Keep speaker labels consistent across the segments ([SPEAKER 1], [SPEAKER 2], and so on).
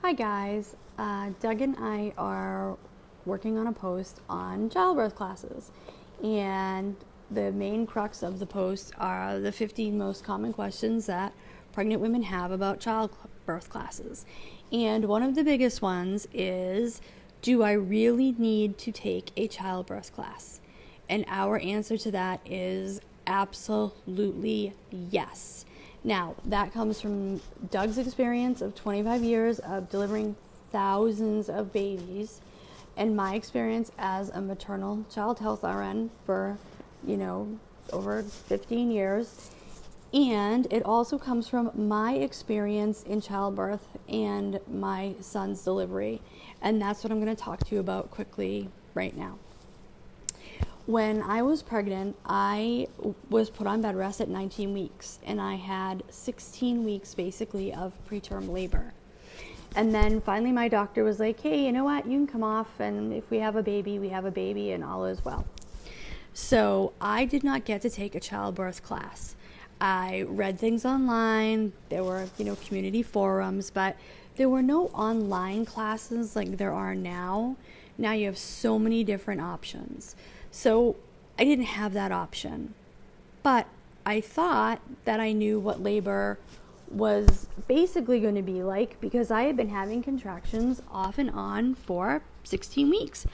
[SPEAKER 1] Hi guys, Doug and I are working on a post on childbirth classes, and the main crux of the post are the 15 most common questions that pregnant women have about childbirth classes. And one of the biggest ones is, do I really need to take a childbirth class? And our answer to that is absolutely yes. Now, that comes from Doug's experience of 25 years of delivering thousands of babies, and my experience as a maternal child health RN for, over 15 years. And it also comes from my experience in childbirth and my son's delivery. And that's what I'm going to talk to you about quickly right now. When I was pregnant, I was put on bed rest at 19 weeks, and I had 16 weeks basically of preterm labor. And then finally my doctor was like, hey, you know what? You can come off, and if we have a baby, we have a baby, and all is well. So I did not get to take a childbirth class. I read things online. There were, community forums, but there were no online classes like there are now. Now you have so many different options. So I didn't have that option. But I thought that I knew what labor was basically going to be like, because I had been having contractions off and on for 16 weeks.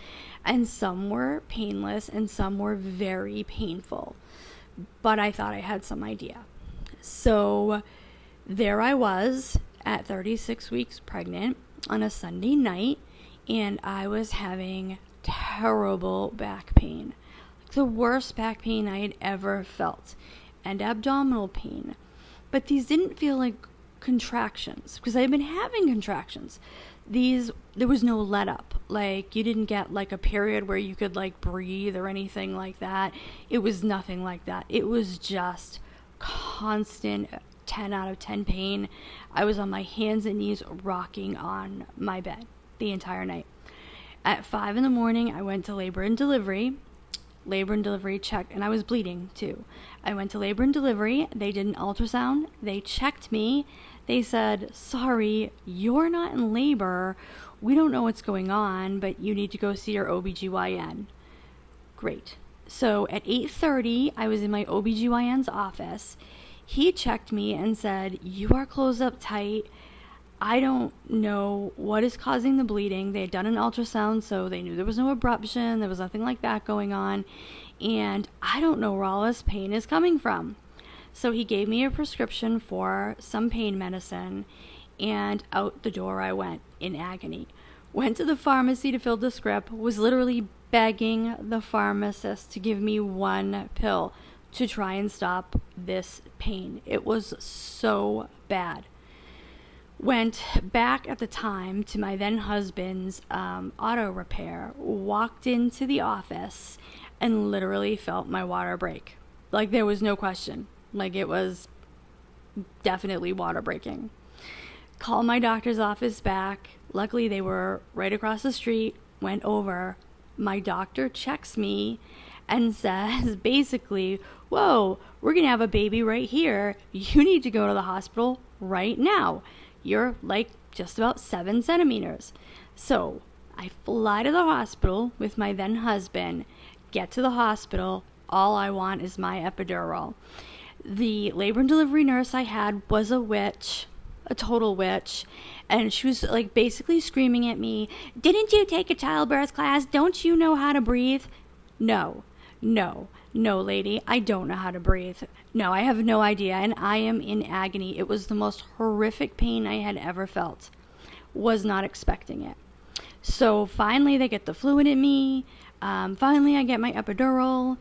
[SPEAKER 1] And some were painless and some were very painful. But I thought I had some idea. So there I was at 36 weeks pregnant on a Sunday night, and I was having terrible back pain. The worst back pain I had ever felt, and abdominal pain. But these didn't feel like contractions, because I had been having contractions. There was no let up. Like, you didn't get like a period where you could like breathe or anything like that. It was nothing like that. It was just constant 10 out of 10 pain. I was on my hands and knees rocking on my bed the entire night. At 5 a.m, I went to labor and delivery. Labor and delivery checked, and I was bleeding too. I went to labor and delivery. They did an ultrasound. They checked me. They said, sorry, you're not in labor. We don't know what's going on, but you need to go see your OBGYN. Great. So at 8:30, I was in my OBGYN's office. He checked me and said, you are closed up tight. I don't know what is causing the bleeding. They had done an ultrasound, so they knew there was no abruption. There was nothing like that going on. And I don't know where all this pain is coming from. So he gave me a prescription for some pain medicine, and out the door I went in agony. Went to the pharmacy to fill the script, was literally begging the pharmacist to give me one pill to try and stop this pain. It was so bad. Went back at the time to my then husband's auto repair, walked into the office, and literally felt my water break. Like, there was no question. Like, it was definitely water breaking. Called my doctor's office back. Luckily, they were right across the street. Went over. My doctor checks me and says, basically, whoa, we're going to have a baby right here. You need to go to the hospital right now. You're like just about 7 centimeters. So I fly to the hospital with my then husband, get to the hospital. All I want is my epidural. The labor and delivery nurse I had was a witch, a total witch. And she was like basically screaming at me, didn't you take a childbirth class? Don't you know how to breathe? No, lady, I don't know how to breathe. No, I have no idea, and I am in agony. It was the most horrific pain I had ever felt. Was not expecting it. So finally they get the fluid in me. Finally I get my epidural.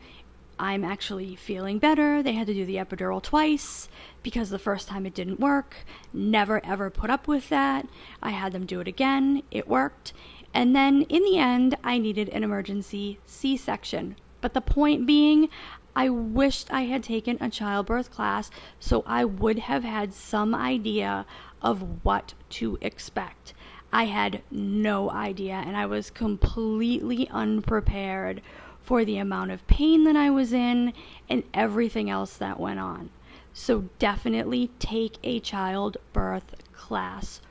[SPEAKER 1] I'm actually feeling better. They had to do the epidural twice because the first time it didn't work. Never ever put up with that. I had them do it again. It worked. And then in the end, I needed an emergency C-section. But the point being, I wished I had taken a childbirth class so I would have had some idea of what to expect. I had no idea, and I was completely unprepared for the amount of pain that I was in and everything else that went on. So definitely take a childbirth class